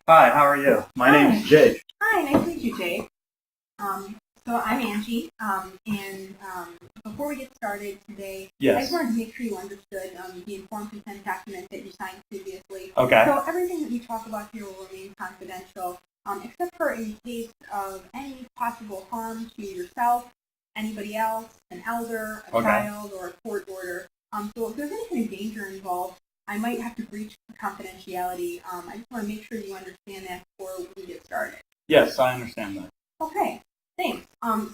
Hi, how are you? My Hi. name's Jake. Hi, nice to meet you, Jake. So I'm Angie, and before we get started today, I just Yes. wanted to make sure you understood the informed consent document that you signed previously. Okay. So everything that we talk about here will remain confidential, except for in case of any possible harm to yourself, anybody else, an elder, a child, or a court order. So if there's any kind of danger involved, I might have to breach confidentiality. I just want to make sure you understand that before we get started. Yes, I understand that. Okay, thanks.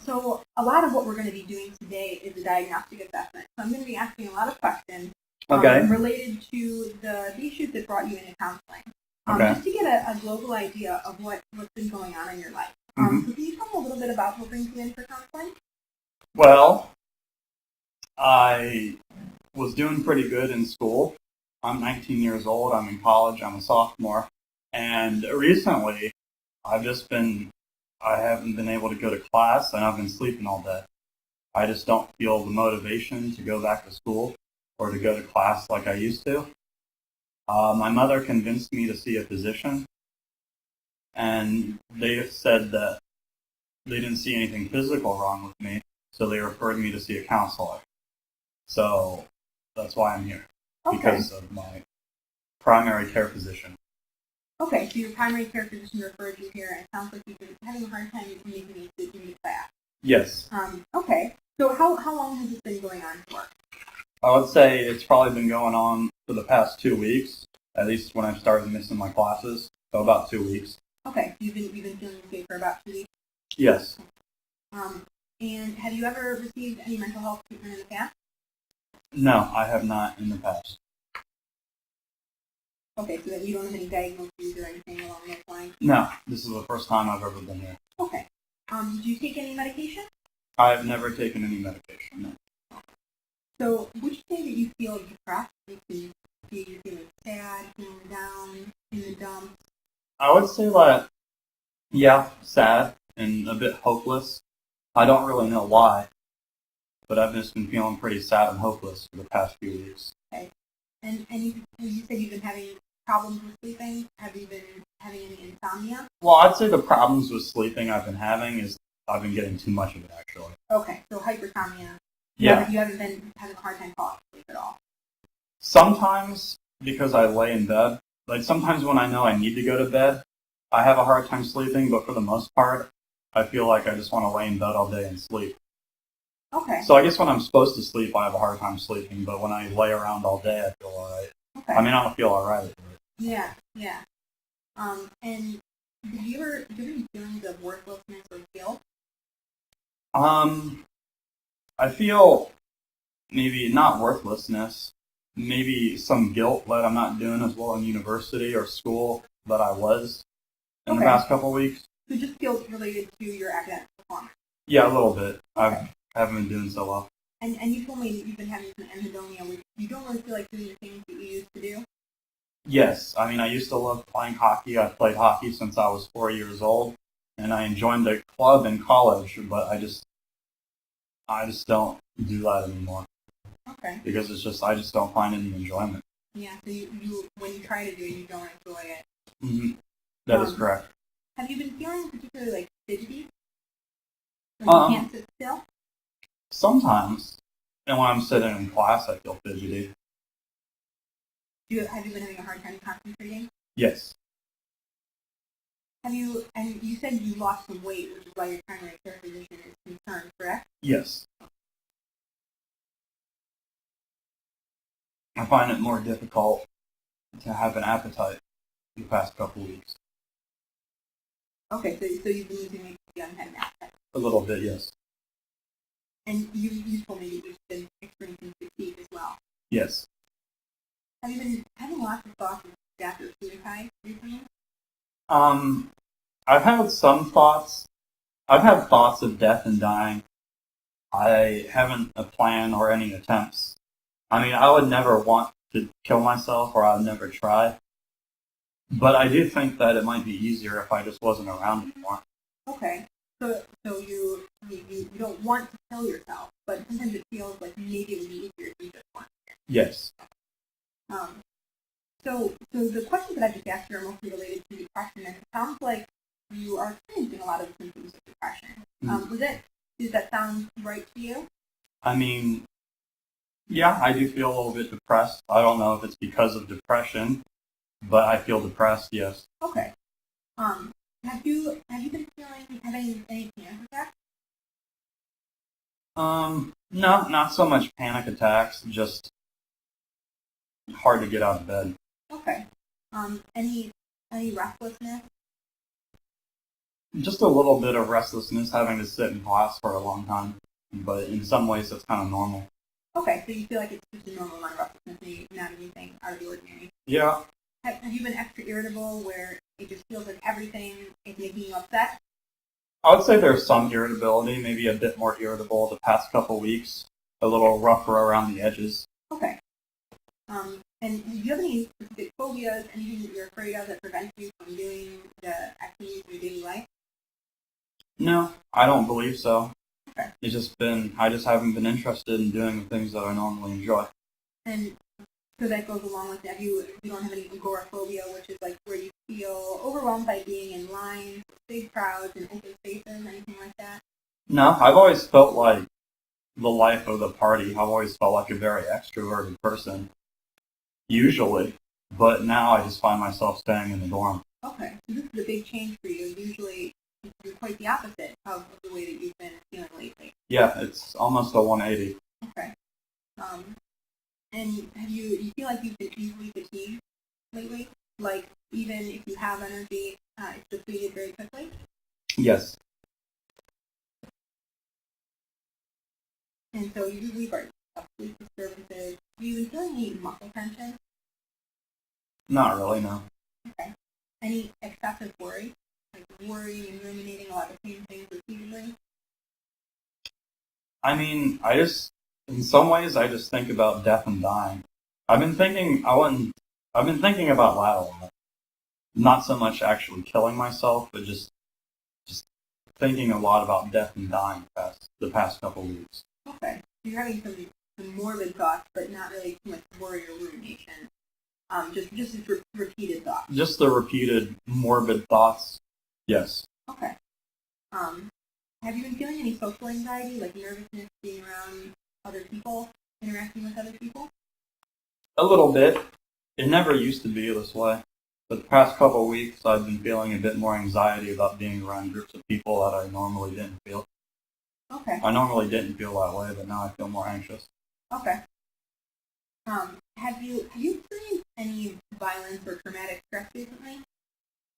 So a lot of what we're going to be doing today is a diagnostic assessment. So I'm going to be asking a lot of questions related to the issues that brought you into counseling. Just to get a global idea of what's been going on in your life. So can you tell me a little bit about what brings you in for counseling? Well, I was doing pretty good in school. I'm 19 years old. I'm in college. I'm a sophomore. And recently, I haven't been able to go to class, and I've been sleeping all day. I just don't feel the motivation to go back to school or to go to class like I used to. My mother convinced me to see a physician, and they said that they didn't see anything physical wrong with me, so they referred me to see a counselor. So that's why I'm here, because of my primary care physician. Okay, so your primary care physician referred you here, and it sounds like you've been having a hard time making it to class. Yes. Okay, so how long has this been going on for? I would say it's probably been going on for the past 2 weeks, at least when I started missing my classes. So about 2 weeks. Okay, you've been feeling okay for about 2 weeks? Yes. And have you ever received any mental health treatment in the past? No, I have not in the past. Okay, so that you don't have any diagnoses or anything along those lines? No, this is the first time I've ever been here. Okay. Do you take any medication? I've never taken any medication, no. So would you say that you feel depressed? You're feeling sad, feeling down, in the dumps? I would say that, yeah, sad and a bit hopeless. I don't really know why, but I've just been feeling pretty sad and hopeless for the past few weeks. Okay. And you said you've been having problems with sleeping? Have you been having any insomnia? Well, I'd say the problems with sleeping I've been having is I've been getting too much of it, actually. Okay, so hypersomnia. Yeah. You haven't been having a hard time falling asleep at all? Sometimes, because I lay in bed, like sometimes when I know I need to go to bed, I have a hard time sleeping, but for the most part, I feel like I just want to lay in bed all day and sleep. Okay. So I guess when I'm supposed to sleep, I have a hard time sleeping, but when I lay around all day, I feel all right. Okay. I mean, I don't feel all right. Yeah. And do you ever have any feelings of worthlessness or guilt? I feel maybe not worthlessness, maybe some guilt that I'm not doing as well in university or school that I was in the past couple of weeks. So just guilt related to your academic performance? Yeah, a little bit. I haven't been doing so well. And you told me that you've been having some anhedonia, which you don't really feel like doing the things that you used to do? Yes. I mean, I used to love playing hockey. I played hockey since I was 4 years old, and I joined the club in college, but I just don't do that anymore. Okay. Because I just don't find any enjoyment. Yeah, so you when you try to do it, you don't enjoy it. Mm-hmm. That is correct. Have you been feeling particularly fidgety? When you can't sit still? Sometimes. And when I'm sitting in class, I feel fidgety. Have you been having a hard time concentrating? Yes. And you said you lost some weight, which is why your primary care physician is concerned, correct? Yes. I find it more difficult to have an appetite the past couple of weeks. Okay, so you've been losing weight because you haven't had an appetite? A little bit, yes. And you told me that you've been experiencing fatigue as well. Yes. Have you been having lots of thoughts of death or suicide recently? I've had some thoughts. I've had thoughts of death and dying. I haven't a plan or any attempts. I mean, I would never want to kill myself, or I would never try. But I do think that it might be easier if I just wasn't around anymore. Okay. So you don't want to kill yourself, but sometimes it feels like maybe it would be easier if you just want to. Yes. So the questions that I just asked you are mostly related to depression, and it sounds like you are experiencing a lot of symptoms of depression. Does that sound right to you? I mean, yeah, I do feel a little bit depressed. I don't know if it's because of depression, but I feel depressed, yes. Okay. Have you been having any panic attacks? No, not so much panic attacks, just hard to get out of bed. Okay. Any restlessness? Just a little bit of restlessness having to sit in class for a long time, but in some ways that's kind of normal. Okay, so you feel like it's just a normal amount of restlessness, not anything out of the ordinary. Yeah. Have you been extra irritable where it just feels like everything is making you upset? I would say there's some irritability, maybe a bit more irritable the past couple weeks, a little rougher around the edges. Okay. And do you have any specific phobias, anything that you're afraid of that prevents you from doing the activities of your daily life? No, I don't believe so. Okay. I just haven't been interested in doing the things that I normally enjoy. And so that goes along with that. You don't have any agoraphobia, which is like where you feel overwhelmed by being in lines, big crowds, and open spaces, anything like that? No, I've always felt like the life of the party. I've always felt like a very extroverted person, usually. But now I just find myself staying in the dorm. Okay, so this is a big change for you. Usually you're quite the opposite of the way that you've been feeling lately. Yeah, it's almost a 180. Okay. And you feel like you've been easily fatigued lately? Like, even if you have energy, it's depleted very quickly? Yes. And so you usually are sleep disturbances. Do you even feel any muscle tension? Not really, no. Okay. Any excessive worry? Like worrying and ruminating a lot of the same things repeatedly? I mean, in some ways, I just think about death and dying. I've been thinking about that a lot. Not so much actually killing myself, but just thinking a lot about death and dying the past couple of weeks. Okay. You're having some morbid thoughts, but not really too much worry or rumination. Just repeated thoughts. Just the repeated morbid thoughts. Yes. Okay. Have you been feeling any social anxiety, like nervousness being around other people, interacting with other people? A little bit. It never used to be this way. But the past couple of weeks, I've been feeling a bit more anxiety about being around groups of people that I normally didn't feel. Okay. I normally didn't feel that way, but now I feel more anxious. Okay. Have you experienced any violence or traumatic stress recently?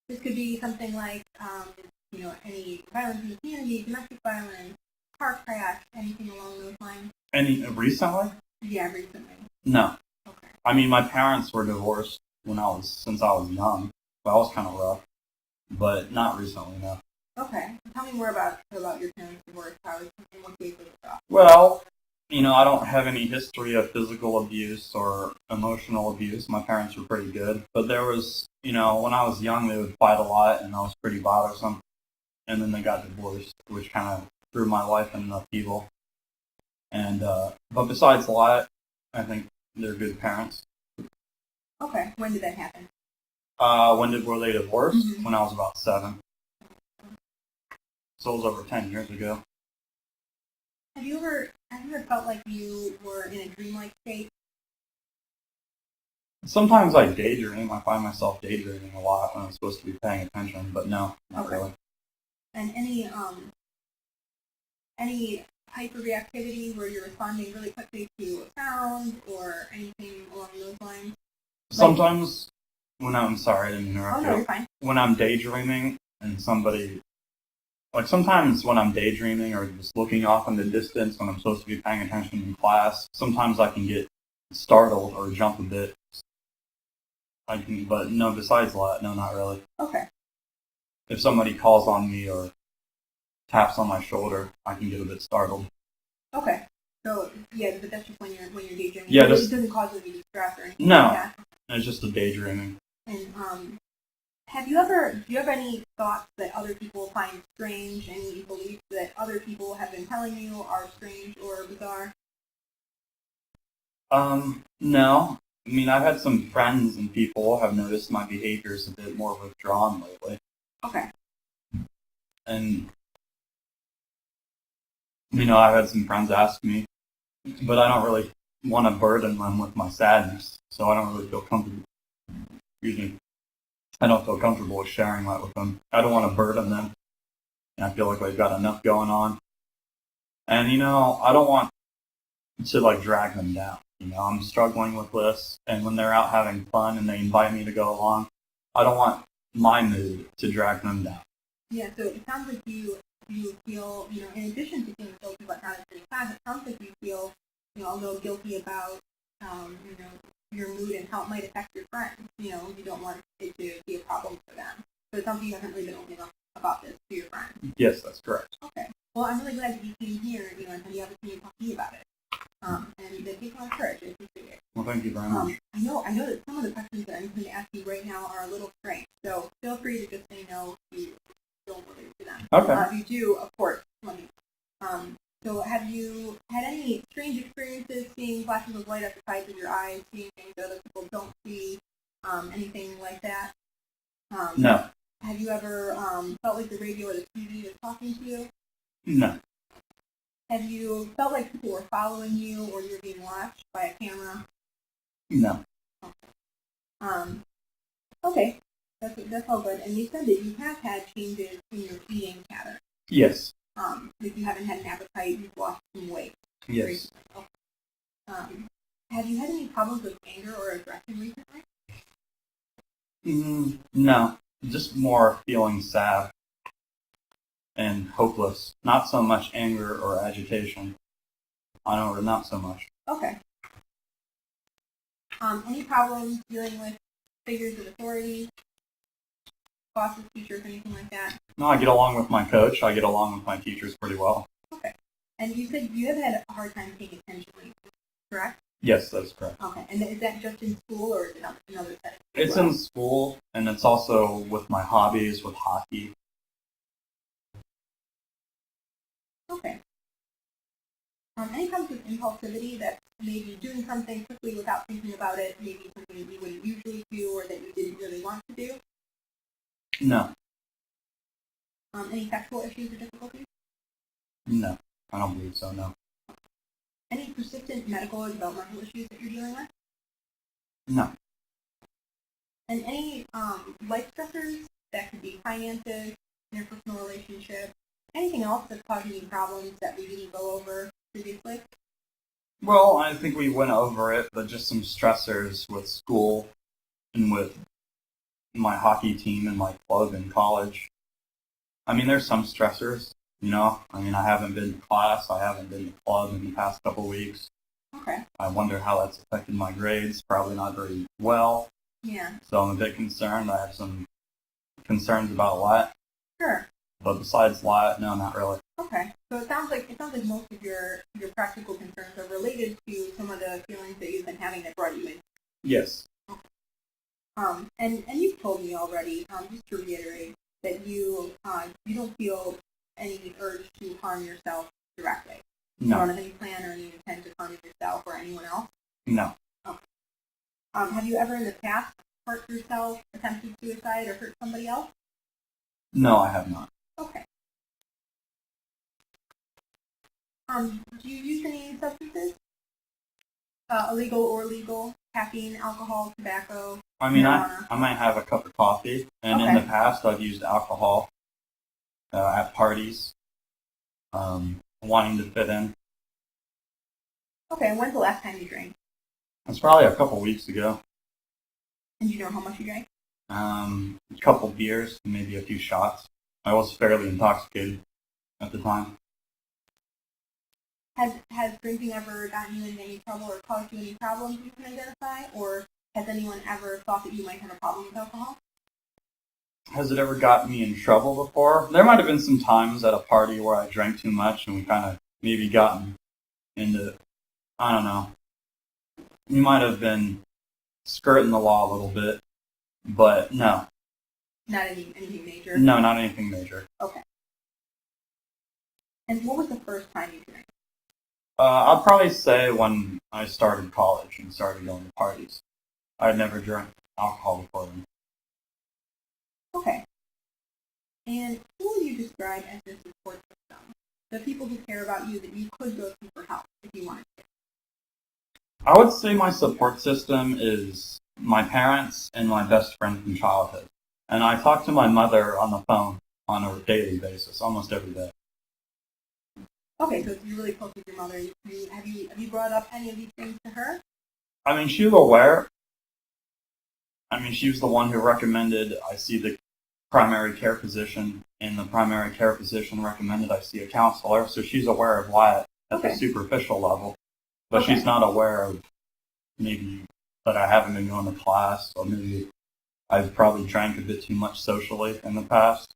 This could be something like, any violence in the community, domestic violence, car crash, anything along those lines. Any recently? Yeah, recently. No. Okay. I mean, my parents were divorced since I was young. That was kind of rough, but not recently, no. Okay. Tell me more about your parents' divorce. In what ways was it rough? Well, I don't have any history of physical abuse or emotional abuse. My parents were pretty good, but there was, when I was young, they would fight a lot, and that was pretty bothersome. And then they got divorced, which kind of threw my life in an upheaval. And but besides that, I think they're good parents. Okay. When did that happen? Were they divorced? Mm-hmm. When I was about 7. So it was over 10 years ago. Have you ever felt like you were in a dreamlike state? Sometimes I daydream. I find myself daydreaming a lot when I'm supposed to be paying attention, but no, not really. And any hyperreactivity where you're responding really quickly to a sound or anything along those lines? Sometimes I'm sorry, I didn't interrupt you. No, you're fine. When I'm daydreaming and sometimes when I'm daydreaming or just looking off in the distance when I'm supposed to be paying attention in class, sometimes I can get startled or jump a bit. But no, besides that, no, not really. Okay. If somebody calls on me or taps on my shoulder, I can get a bit startled. Okay. So, yeah, but that's just when you're daydreaming. Yeah, it doesn't cause any distress or anything no, like that. It's just a daydreaming. And do you have any thoughts that other people find strange, any beliefs that other people have been telling you are strange or bizarre? No. I mean, I've had some friends and people have noticed my behavior is a bit more withdrawn lately. Okay. And, I've had some friends ask me, but I don't really want to burden them with my sadness, so I don't really feel comfortable. Excuse me. I don't feel comfortable with sharing that with them. I don't want to burden them. And I feel like they've got enough going on. And, I don't want to, drag them down. I'm struggling with this, and when they're out having fun and they invite me to go along, I don't want my mood to drag them down. Yeah, so it sounds like you feel, in addition to feeling guilty about not attending class, it sounds like you feel, a little guilty about, your mood and how it might affect your friends. You don't want it to be a problem for them. So it sounds like you haven't really been open enough about this to your friends. Yes, that's correct. Okay. Well, I'm really glad that you came here, and had the opportunity to talk to me about it. And that takes a lot of courage. I appreciate it. Well, thank you very much. I know that some of the questions that I'm going to ask you right now are a little strange, so feel free to just say no if you don't relate to them. Okay. If you do, of course, let me. So have you had any strange experiences seeing flashes of light at the sides of your eyes, seeing things that other people don't see, anything like that? No. Have you ever felt like the radio or the TV was talking to you? No. Have you felt like people were following you or you were being watched by a camera? No. Okay. That's all good. And you said that you have had changes in your eating pattern. Yes. Like you haven't had an appetite, you've lost some weight. Yes. Recently. Have you had any problems with anger or aggression recently? No. Just more feeling sad and hopeless. Not so much anger or agitation. Not so much. Okay. Any problems dealing with figures of authority, bosses, teachers, anything like that? No, I get along with my coach. I get along with my teachers pretty well. Okay. And you said you have had a hard time paying attention lately, correct? Yes, that's correct. Okay. And is that just in school or is it another setting? It's in school, and it's also with my hobbies, with hockey. Okay. Any problems with impulsivity, that maybe doing something quickly without thinking about it, maybe something you wouldn't usually do or that you didn't really want to do? No. Any sexual issues or difficulties? No. I don't believe so, no. Any persistent medical or developmental issues that you're dealing with? No. And any life stressors, that could be finances, interpersonal relationships, anything else that's causing you problems that we didn't go over previously? Well, I think we went over it, but just some stressors with school and with my hockey team and my club in college. I mean, there's some stressors, I haven't been to class. I haven't been to club in the past couple weeks. Okay. I wonder how that's affected my grades. Probably not very well. Yeah. So I'm a bit concerned. I have some concerns about that. Sure. But besides that, no, not really. Okay. So it sounds like most of your practical concerns are related to some of the feelings that you've been having that brought you in. Yes. And you've told me already, just to reiterate, that you don't feel any urge to harm yourself directly. No. You don't have any plan or any intent to harm yourself or anyone else? No. Okay. Have you ever in the past hurt yourself, attempted suicide, or hurt somebody else? No, I have not. Okay. Do you use any substances? Illegal or legal? Caffeine, alcohol, tobacco, I mean, marijuana? I might have a cup of coffee, and in Okay. the past I've used alcohol at parties, wanting to fit in. Okay, and when's the last time you drank? It's probably a couple weeks ago. And do you know how much you drank? A couple beers, maybe a few shots. I was fairly intoxicated at the time. Has drinking ever gotten you into any trouble or caused you any problems you can identify? Or has anyone ever thought that you might have a problem with alcohol? Has it ever gotten me in trouble before? There might have been some times at a party where I drank too much and we kind of maybe gotten into, I don't know. We might have been skirting the law a little bit, but no. Not anything major? No, not anything major. Okay. And what was the first time you drank? I'd probably say when I started college and started going to parties. I never drank alcohol before then. Okay. And who would you describe as your support system? The people who care about you that you could go to for help if you wanted to. I would say my support system is my parents and my best friend from childhood. And I talk to my mother on the phone on a daily basis, almost every day. Okay, so you're really close with your mother. Have you brought up any of these things to her? I mean, she was aware. I mean, she was the one who recommended I see the primary care physician, and the primary care physician recommended I see a counselor. So she's aware of Wyatt at the superficial level, but she's not aware of maybe that I haven't been going to class, or maybe I've probably drank a bit too much socially in the past.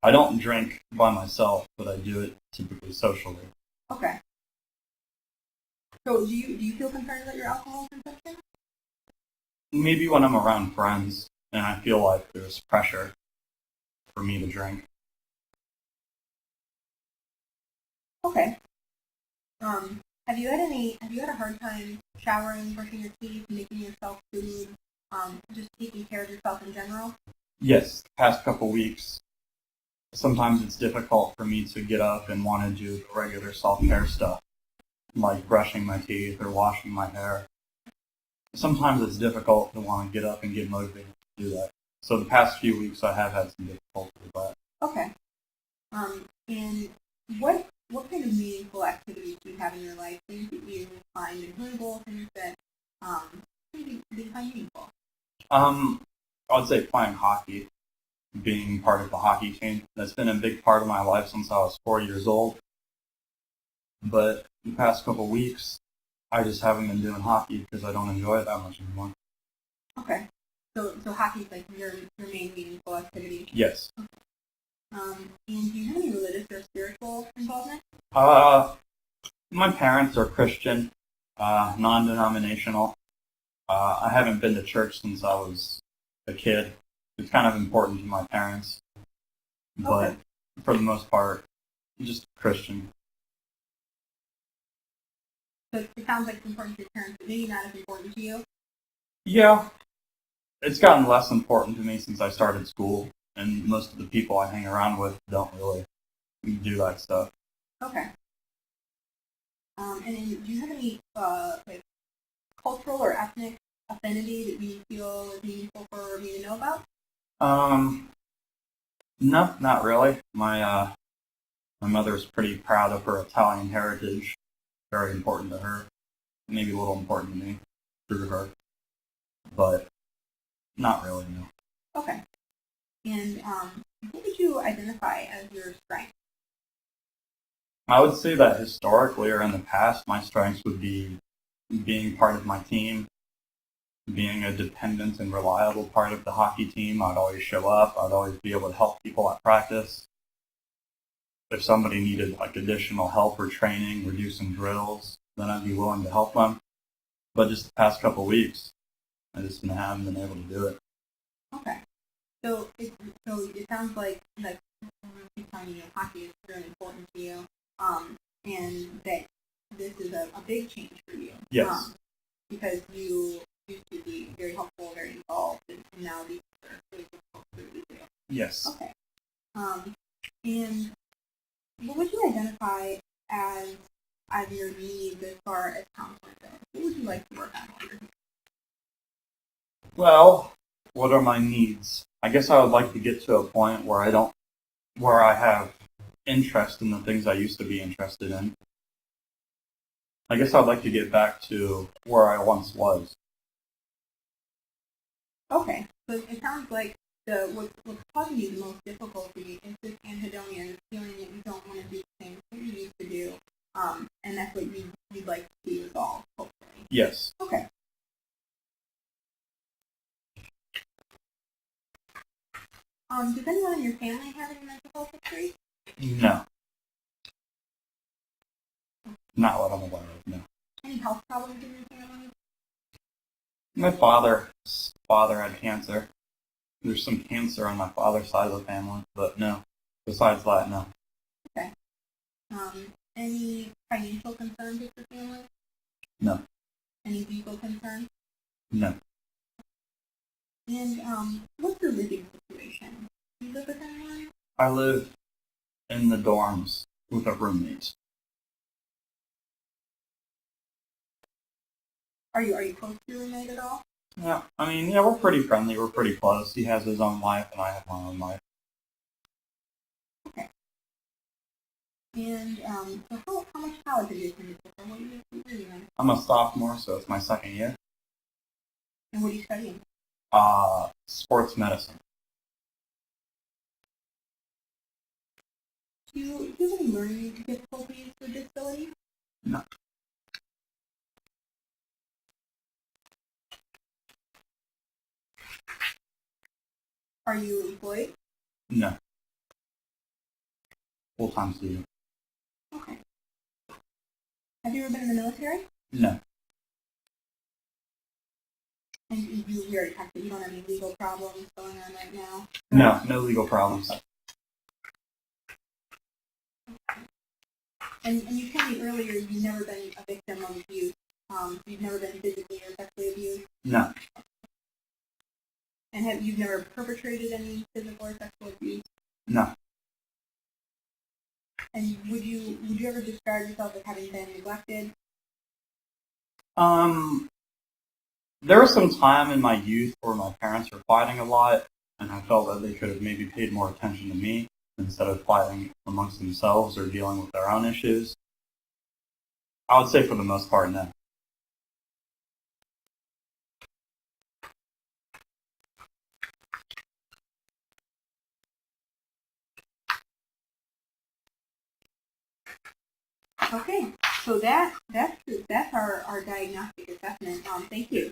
I don't drink by myself, but I do it typically socially. Okay. So do you feel concerned about your alcohol consumption? Maybe when I'm around friends and I feel like there's pressure for me to drink. Okay. Have you had a hard time showering, brushing your teeth, making yourself food, just taking care of yourself in general? Yes, the past couple weeks, sometimes it's difficult for me to get up and want to do the regular self-care stuff, like brushing my teeth or washing my hair. Sometimes it's difficult to want to get up and get motivated to do that. So the past few weeks, I have had some difficulty with that. Okay. And what kind of meaningful activities do you have in your life? Things that you find enjoyable, things that you find meaningful? I would say playing hockey, being part of the hockey team. That's been a big part of my life since I was 4 years old. But the past couple weeks, I just haven't been doing hockey because I don't enjoy it that much anymore. Okay. So hockey's like your main meaningful activity? Yes. Okay. And do you have any religious or spiritual involvement? My parents are Christian, non-denominational. I haven't been to church since I was a kid. It's kind of important to my parents, but for the most part, just Christian. So it sounds like it's important to your parents, but maybe not as important to you? Yeah, it's gotten less important to me since I started school, and most of the people I hang around with don't really do that stuff. Okay. And then do you have any like cultural or ethnic affinity that you feel is meaningful for me to know about? No, not really. My mother's pretty proud of her Italian heritage. Very important to her. Maybe a little important to me through her, but not really, no. Okay. And what would you identify as your strength? I would say that historically or in the past, my strengths would be being part of my team, being a dependent and reliable part of the hockey team. I'd always show up. I'd always be able to help people at practice. If somebody needed like additional help or training or do some drills, then I'd be willing to help them. But just the past couple of weeks, I just haven't been able to do it. Okay. So it sounds like hockey is very important to you, and that this is a big change for you. Yes. Because you used to be very helpful, very involved, and now these are really difficult for you to do. Yes. Okay. And what would you identify as your needs as far as counseling goes? What would you like to work on? Well, what are my needs? I guess I would like to get to a point where I have interest in the things I used to be interested in. I guess I'd like to get back to where I once was. Okay, so it sounds like what's causing you the most difficulty is this anhedonia, this feeling that you don't want to do the things that you used to do, and that's what you'd like to see resolved, hopefully. Yes. Okay. Does anyone in your family have any mental health history? No. Not what I'm aware of, no. Any health problems in your family? My father's father had cancer. There's some cancer on my father's side of the family, but no. Besides that, no. Okay. Any financial concerns with your family? No. Any legal concerns? No. And what's your living situation? Do you live with anyone? I live in the dorms with a roommate. Are you close to your roommate at all? Yeah, I mean, yeah, we're pretty friendly. We're pretty close. He has his own life, and I have my own life. Okay. And so how much college have you attended? What are you doing? I'm a sophomore, so it's my second year. And what are you studying? Sports medicine. Do you have any learning difficulties or disabilities? No. Are you employed? No. Full-time student. Okay. Have you ever been in the military? No. And you already talked that you don't have any legal problems going on right now? No, no legal problems. And you told me earlier you've never been a victim of abuse. You've never been physically or sexually abused? No. And you've never perpetrated any physical or sexual abuse? No. And would you ever describe yourself as having been neglected? There was some time in my youth where my parents were fighting a lot, and I felt that they could have maybe paid more attention to me instead of fighting amongst themselves or dealing with their own issues. I would say for the most part, no. Okay, so that's our diagnostic assessment. Thank you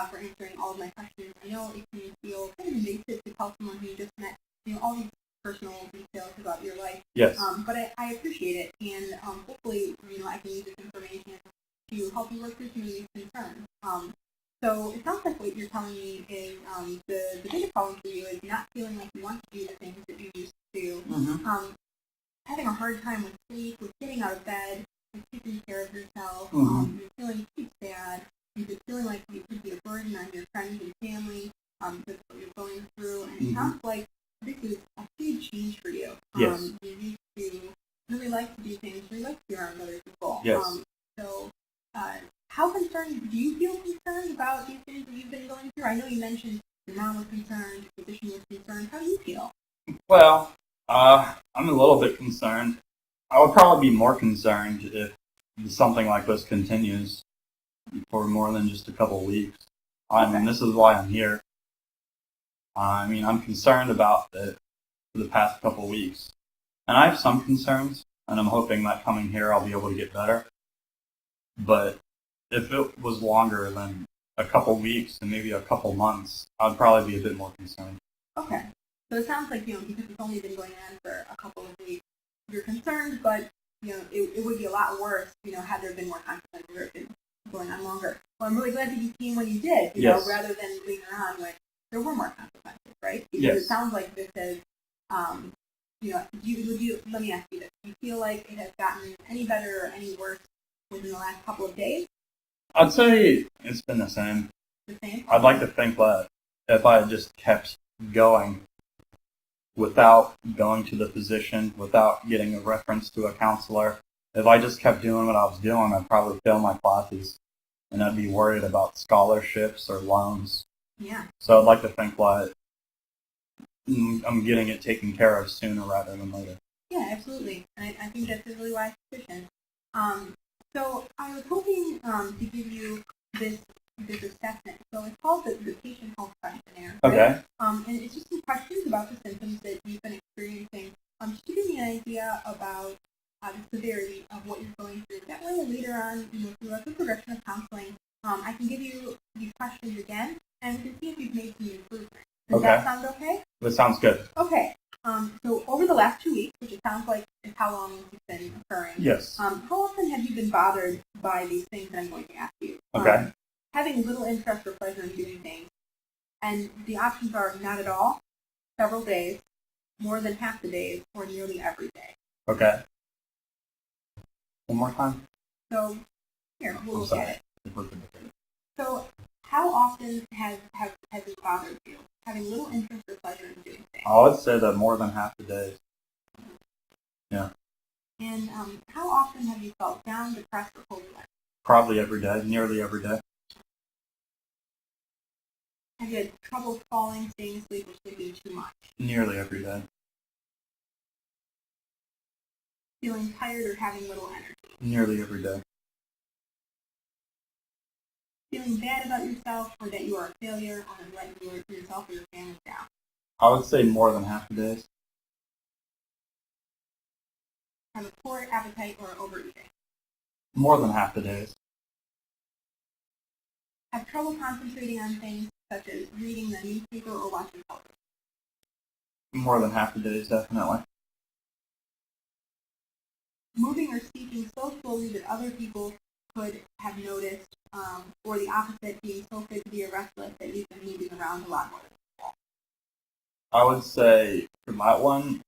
for answering all of my questions. I know it can feel kind of invasive to tell someone who you just met, all these personal details about your life. Yes. But I appreciate it, and hopefully, I can use this information to help you work through some of these concerns. So it sounds like what you're telling me is the biggest problem for you is not feeling like you want to do the things that you used to. Mm-hmm. Having a hard time with sleep, with getting out of bed, with taking care of yourself. Mm-hmm. You're feeling too sad. You're feeling like you could be a burden on your friends and family. That's what you're going through, and it sounds like this is a huge change for you. Yes. You need to really like to do things, really like to be around other people. Yes. So, how concerned, do you feel concerned about these things that you've been going through? I know you mentioned your mom was concerned, your physician was concerned. How do you feel? Well, I'm a little bit concerned. I would probably be more concerned if something like this continues for more than just a couple of weeks. I mean, this is why I'm here. I mean, I'm concerned about it for the past couple of weeks. And I have some concerns, and I'm hoping that coming here I'll be able to get better. But if it was longer than a couple weeks and maybe a couple months, I'd probably be a bit more concerned. Okay. So it sounds like, because it's only been going on for a couple of weeks, you're concerned, but, it would be a lot worse, had there been more consequences or if it was going on longer. Well, I'm really glad that you came when you did, Yes. rather than later on when there were more consequences, right? Because Yes. it sounds like this is, let me ask you this. Do you feel like it has gotten any better or any worse within the last couple of days? I'd say it's been the same. The same? I'd like to think that if I had just kept going without going to the physician, without getting a reference to a counselor, if I just kept doing what I was doing, I'd probably fail my classes, and I'd be worried about scholarships or loans. Yeah. So I'd like to think that I'm getting it taken care of sooner rather than later. Yeah, absolutely. I think that's a really wise decision. So I was hoping to give you this assessment. So it's called the patient health questionnaire. Right? Okay. And it's just some questions about the symptoms that you've been experiencing, just to give me an idea about the severity of what you're going through. That way, later on, throughout the progression of counseling, I can give you these questions again, and we can see if you've made some improvement. Does that sound okay? That sounds good. Okay. So over the last 2 weeks, which it sounds like is how long it's been occurring. Yes. How often have you been bothered by these things that I'm going to ask you? Okay. Having little interest or pleasure in doing things. And the options are not at all, several days, more than half the days, or nearly every day. Okay. One more time. So, here, we'll look at it. So, how often has this bothered you? Having little interest or pleasure in doing things? I would say that more than half the days. Yeah. And how often have you felt down, depressed, or hopeless? Probably every day, nearly every day. Have you had trouble falling, staying asleep, or sleeping too much? Nearly every day. Feeling tired or having little energy? Nearly every day. Feeling bad about yourself or that you are a failure or have let yourself or your family down? I would say more than half the days. Have a poor appetite or overeating? More than half the days. Have trouble concentrating on things such as reading the newspaper or watching television? More than half the days, definitely. Moving or speaking so slowly that other people could have noticed, or the opposite, being so fidgety or restless that you've been moving around a lot more than people? I would say for that one,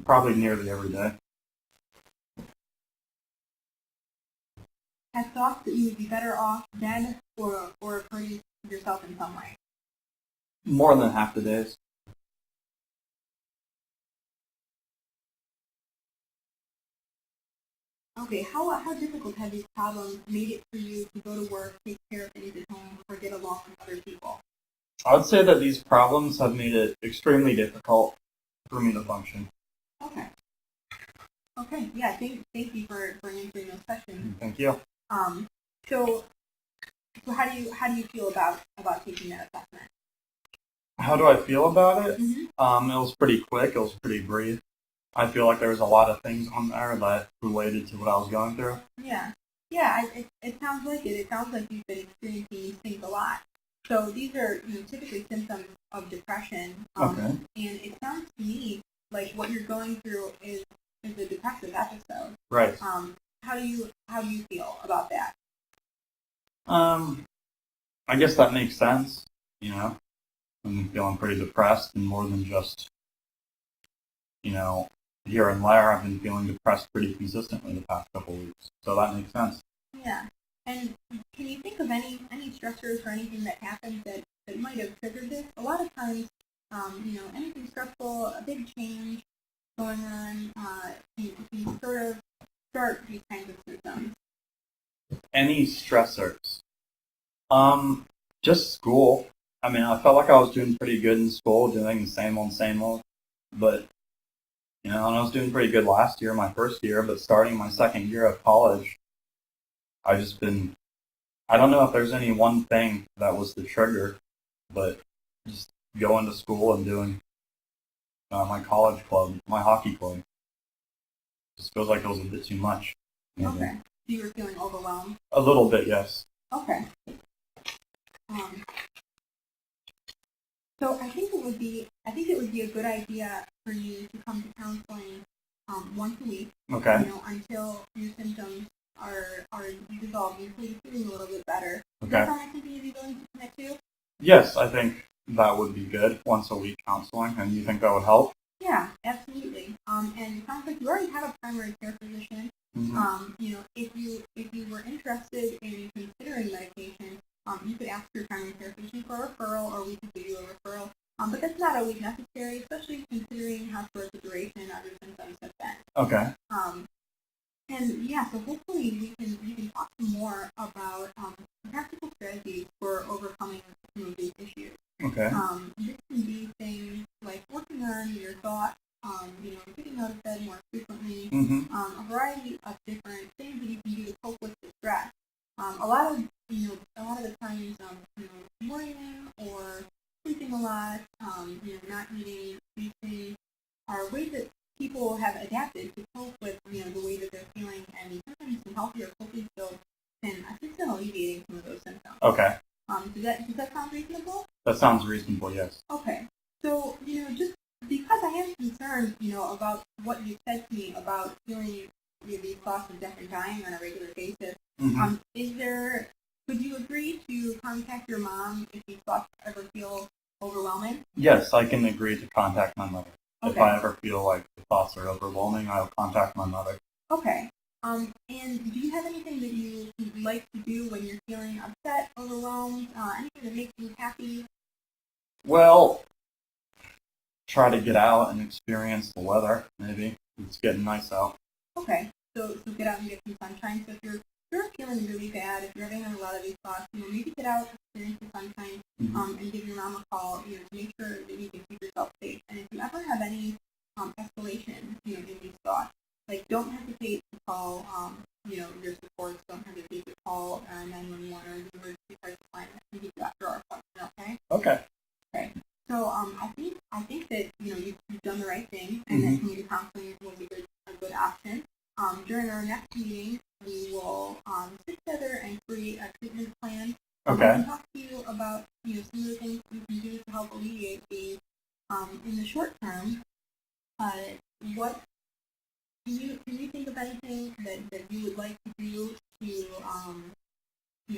probably nearly every day. Have thoughts that you would be better off dead or hurting yourself in some way? More than half the days. Okay, how difficult have these problems made it for you to go to work, take care of things at home, or get along with other people? I would say that these problems have made it extremely difficult for me to function. Okay. Okay, yeah, thank you for answering those questions. Thank you. So how do you feel about taking that assessment? How do I feel about it? Mm-hmm. It was pretty quick. It was pretty brief. I feel like there was a lot of things on there that related to what I was going through. Yeah, it sounds like it. It sounds like you've been experiencing these things a lot. So these are typically symptoms of depression. Okay. And it sounds to me like what you're going through is a depressive episode. Right. How do you feel about that? I guess that makes sense. I'm feeling pretty depressed, and more than just, here and there, I've been feeling depressed pretty consistently the past couple of weeks. So that makes sense. Yeah. And can you think of any stressors or anything that happened that might have triggered this? A lot of times, anything stressful, a big change going on, can sort of start these kinds of symptoms. Any stressors? Just school. I mean, I felt like I was doing pretty good in school, doing the same old, but, and I was doing pretty good last year, my first year, but starting my second year of college, I don't know if there's any one thing that was the trigger, but just going to school and doing my college club, my hockey club, just feels like it was a bit too much. Maybe. Okay. So you were feeling overwhelmed? A little bit, yes. Okay. So I think it would be a good idea for you to come to counseling once a week. Okay. Until your symptoms are resolved, until you're feeling a little bit better. Okay. Does that sound like something you'd be willing to commit to? Yes, I think that would be good. Once a week counseling, and you think that would help? Yeah, absolutely. And it sounds like you already have a primary care physician. Mm-hmm. If you were interested in considering medication, you could ask your primary care physician for a referral, or we could give you a referral. But that's not always necessary, especially considering how short the duration of your symptoms have been. Okay. And yeah, so hopefully we can talk some more about practical strategies for overcoming some of these issues. Okay. This can be things like working on your thoughts, getting out of bed more frequently, Mm-hmm. a variety of different things that you can do to cope with the stress. A lot of the times, worrying or sleeping a lot, not eating, sleeping, are ways that people have adapted to cope with, the way that they're feeling, and sometimes some healthier coping skills can assist in alleviating some of those symptoms. Okay. Does that sound reasonable? That sounds reasonable, yes. Okay. So, just because I am concerned, about what you said to me about feeling these thoughts of death and dying on a regular basis, Mm-hmm. Would you agree to contact your mom if these thoughts ever feel overwhelming? Yes, I can agree to contact my mother. Okay. If I ever feel like the thoughts are overwhelming, I'll contact my mother. Okay. And do you have anything that you like to do when you're feeling upset, overwhelmed, anything that makes you happy? Well, try to get out and experience the weather, maybe. It's getting nice out. Okay, so get out and get some sunshine. So if you're feeling really bad, if you're having a lot of these thoughts, maybe get out, experience the sunshine, and give your mom a call, to make sure that you can keep yourself safe. And if you ever have any escalation, in these thoughts, like don't hesitate to call, your supports. Don't hesitate to call 911 or the emergency crisis line and get you after our appointment. Okay. Okay. Okay. So I think that you've done the right thing, and that community counseling will be a good option. During our next meeting, we will sit together and create a treatment plan. Okay. I can talk to you about some of the things we can do to help alleviate these. In the short term, what can you think of anything that you would like to do to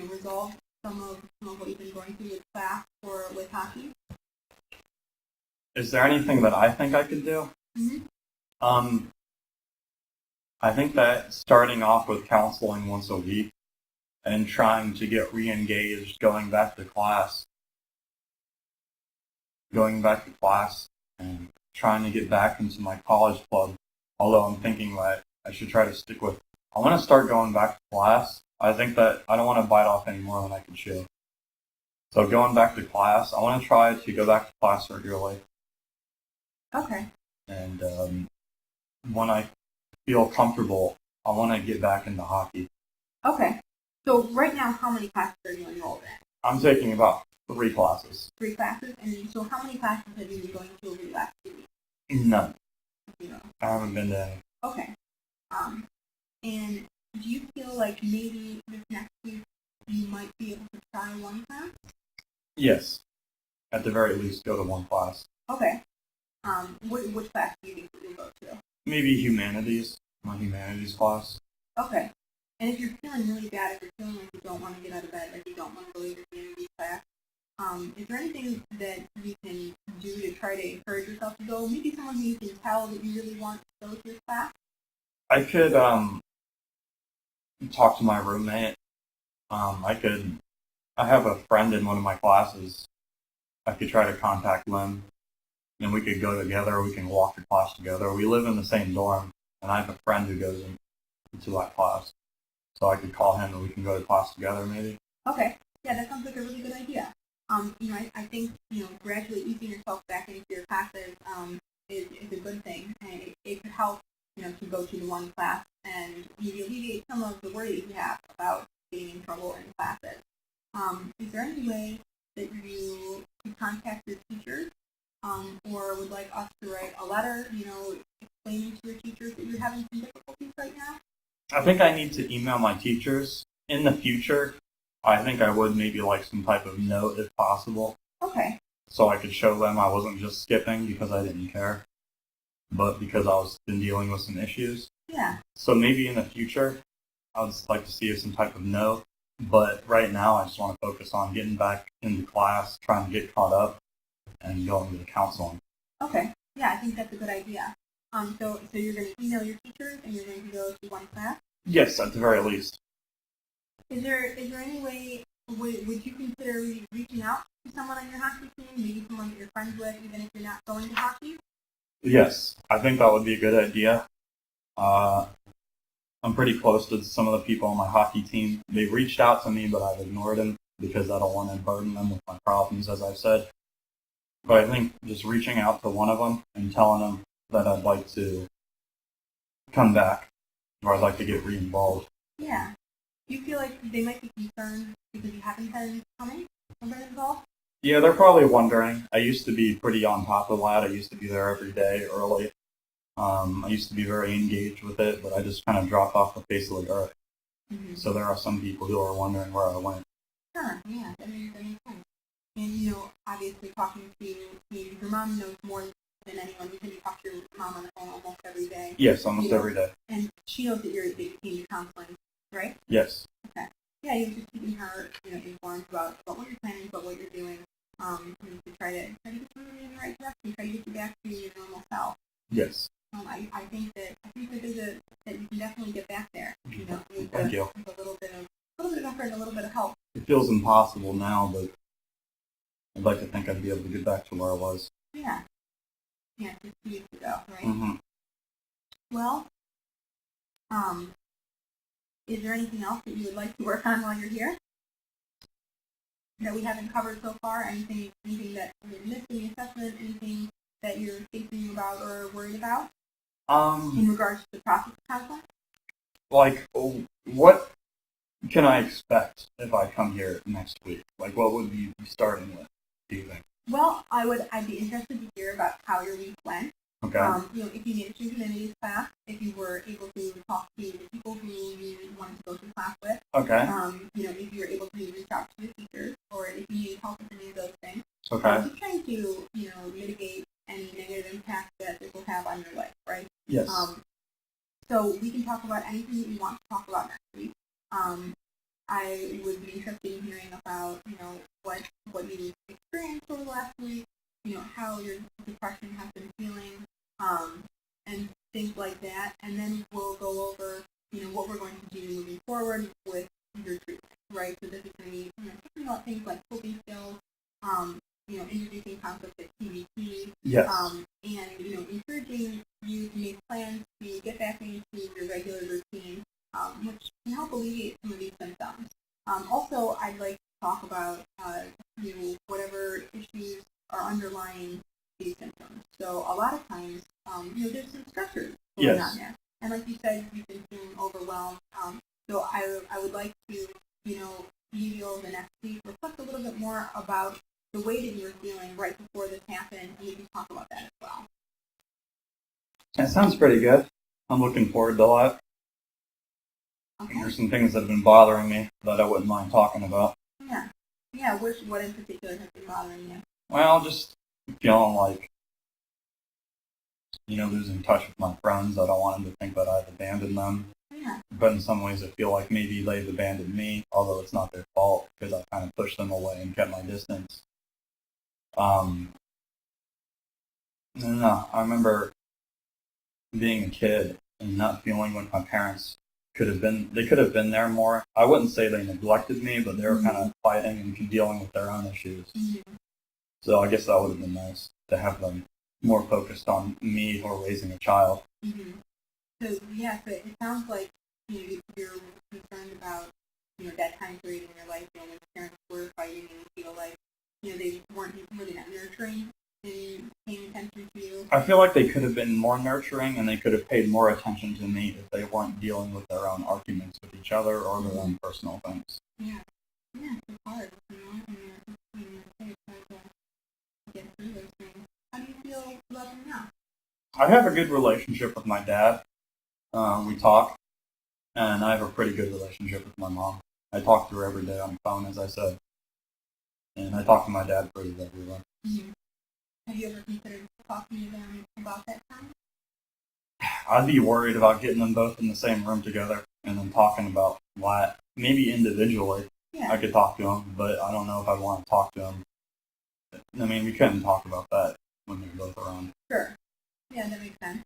resolve some of what you've been going through with class or with hockey? Is there anything that I think I could do? I think that starting off with counseling once a week and trying to get re-engaged, going back to class and trying to get back into my college club, although I'm thinking that I should try to stick with. I want to start going back to class. I think that I don't want to bite off any more than I can chew. So going back to class, I want to try to go back to class regularly. Okay. And when I feel comfortable, I want to get back into hockey. Okay. So right now, how many classes are you enrolled in? I'm taking about 3 classes. 3 classes? And so how many classes have you been going to over the last 2 weeks? None. Zero. I haven't been to any. Okay. And do you feel like maybe this next week you might be able to try one class? Yes. At the very least, go to one class. Okay. Which class do you think you'll go to? Maybe humanities. My humanities class. Okay. And if you're feeling really bad, if you're feeling like you don't want to get out of bed, like you don't want to go to your humanities class, is there anything that you can do to try to encourage yourself to go? Maybe someone who you can tell that you really want to go to your class? I could talk to my roommate. I have a friend in one of my classes. I could try to contact them, and we could go together. We can walk to class together. We live in the same dorm, and I have a friend who goes into that class. So I could call him, and we can go to class together, maybe. Okay. Yeah, that sounds like a really good idea. I think, gradually easing yourself back into your classes is a good thing. And it could help, to go to the one class and maybe alleviate some of the worries you have about getting in trouble in classes. Is there any way that you could contact your teachers or would like us to write a letter, explaining to your teachers that you're having some difficulties right now? I think I need to email my teachers. In the future, I think I would maybe like some type of note if possible. Okay. So I could show them I wasn't just skipping because I didn't care, but because I was been dealing with some issues. Yeah. So maybe in the future, I would just like to see some type of note. But right now, I just want to focus on getting back into class, trying to get caught up, and going to the counseling. Okay. Yeah, I think that's a good idea. So you're going to email your teachers and you're going to go to one class? Yes, at the very least. Is there any way, would you consider reaching out to someone on your hockey team, maybe someone that you're friends with, even if you're not going to hockey? Yes, I think that would be a good idea. I'm pretty close to some of the people on my hockey team. They've reached out to me, but I've ignored them because I don't want to burden them with my problems, as I've said. But I think just reaching out to one of them and telling them that I'd like to come back or I'd like to get re-involved. Yeah. Do you feel like they might be concerned because you haven't been coming or been involved? Yeah, they're probably wondering. I used to be pretty on top of that. I used to be there every day early. I used to be very engaged with it, but I just kind of dropped off the face of the earth. Mm-hmm. So there are some people who are wondering where I went. Sure, yeah, that makes sense. And, obviously talking to your mom knows more than anyone because you talk to your mom on the phone almost every day. Yes, almost every day. And she knows that you came to counseling, right? Yes. Okay. Yeah, you're just keeping her, informed about what you're planning, about what you're doing, to try to get you in the right direction, try to get you back to your normal self. Yes. I think that you can definitely get back there. feels impossible now, but I'd like to think I'd be able to get back to where I was. Yeah. Yeah, just 2 weeks ago, right? Mm-hmm. Well, is there anything else that you would like to work on while you're here that we haven't covered so far? Anything that you missed in the assessment? Anything that you're thinking about or worried about in regards to the process of counseling? Like, what can I expect if I come here next week? Like, what would you be starting with, do you think? Well, I'd be interested to hear about how your week went. Okay. If you made it through humanities class, if you were able to talk to the people who you wanted to go to class with. Okay. If you were able to reach out to the teachers, or if you need help with any of those things. Okay. Just trying to, mitigate any negative impact that this will have on your life, right? Yes. So we can talk about anything that you want to talk about next week. I would be interested in hearing about, what you experienced over the last week, how your depression has been feeling, and things like that. And then we'll go over, what we're going to do moving forward with your treatment, right? So this is going to be, talking about things like coping skills, introducing concepts like CBT, yes. And, encouraging you to make plans to get back into your regular routine, which can help alleviate some of these symptoms. Also, I'd like to talk about, whatever issues are underlying these symptoms. So a lot of times, there's some stressors going on there. And like you said, you've been feeling overwhelmed. So I would like to, maybe over the next week, reflect a little bit more about the way that you were feeling right before this happened, and we can talk about that as well. That sounds pretty good. I'm looking forward to that. Okay. There's some things that have been bothering me that I wouldn't mind talking about. Yeah. Yeah, what in particular has been bothering you? Well, just feeling like, losing touch with my friends. I don't want them to think that I've abandoned them. Yeah. But in some ways I feel like maybe they've abandoned me, although it's not their fault because I kind of pushed them away and kept my distance. I don't know. I remember being a kid and not feeling like my parents could have been there more. I wouldn't say they neglected me, but they were kind of fighting and dealing with their own issues. Mm-hmm. So I guess that would have been nice to have them more focused on me or raising a child. Mm-hmm. So it sounds like you're concerned about that time period in your life when your parents were fighting and you feel like they weren't really that nurturing and paying attention to you. I feel like they could have been more nurturing and they could have paid more attention to me if they weren't dealing with their own arguments with each other or their own personal things. Yeah, it's hard, it's hard to get through those things. How do you feel about them now? I have a good relationship with my dad. We talk, and I have a pretty good relationship with my mom. I talk to her every day on the phone, as I said, and I talk to my dad pretty regularly. Mm-hmm. Have you ever considered talking to them about that time? I'd be worried about getting them both in the same room together and then talking about why. Maybe individually, I could talk to them, but I don't know if I'd want to talk to them. I mean, we couldn't talk about that when they're both around. Sure. Yeah, that makes sense.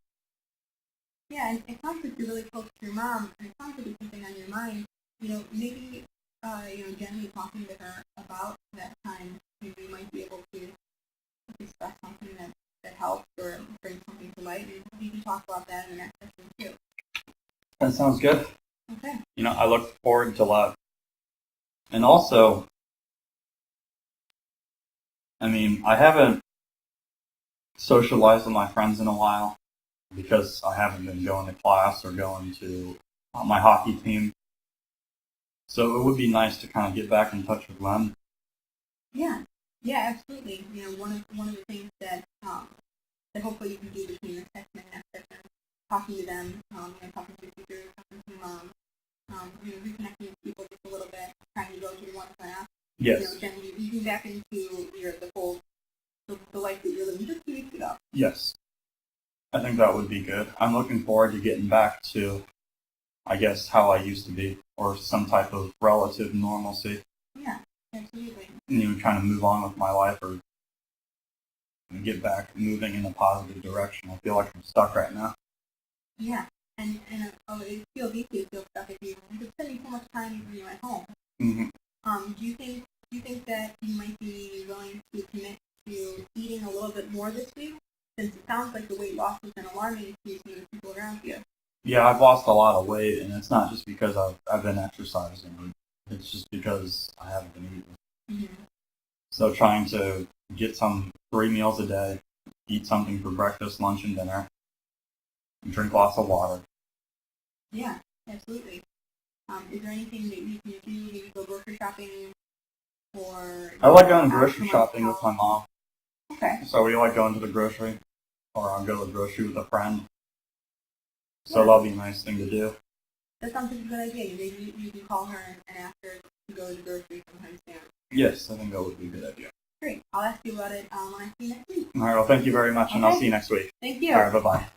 Yeah, and it sounds like you're really close to your mom, and it sounds like it's something on your mind. Maybe, gently talking to her about that time, maybe you might be able to express something that helps or bring something to light, and we can talk about that in the next session too. That sounds good. Okay. I look forward to that. And also, I haven't socialized with my friends in a while because I haven't been going to class or going to my hockey team. So it would be nice to kind of get back in touch with them. Yeah, absolutely. One of the things that hopefully you can do between this session and next session, talking to them, talking to teachers, talking to mom, reconnecting with people just a little bit, trying to go to one class. Yes. Easing back into the life that you're living just 2 weeks ago. Yes. I think that would be good. I'm looking forward to getting back to, I guess, how I used to be, or some type of relative normalcy. Yeah, absolutely. Trying to move on with my life or get back moving in a positive direction. I feel like I'm stuck right now. Yeah, and it feels easy to feel stuck if you're spending so much time at home. Mm-hmm. Do you think that you might be willing to commit to eating a little bit more this week? Since it sounds like the weight loss has been alarming to you and the people around you. Yeah, I've lost a lot of weight, and it's not just because I've been exercising. It's just because I haven't been eating. Mm-hmm. So trying to get 3 meals a day, eat something for breakfast, lunch, and dinner, and drink lots of water. Yeah, absolutely. Is there anything that you can do? Maybe go grocery shopping, or I like going grocery shopping with my mom. Okay. So we like going to the grocery, or I'll go to the grocery with a friend. So that'll be a nice thing to do. That sounds like a good idea. Maybe you can call her and ask her to go to the grocery sometime soon. Yes, I think that would be a good idea. Great. I'll ask you about it when I see you next week. All right, well, thank you very much, and I'll see you next week. Thank you. All right, bye-bye.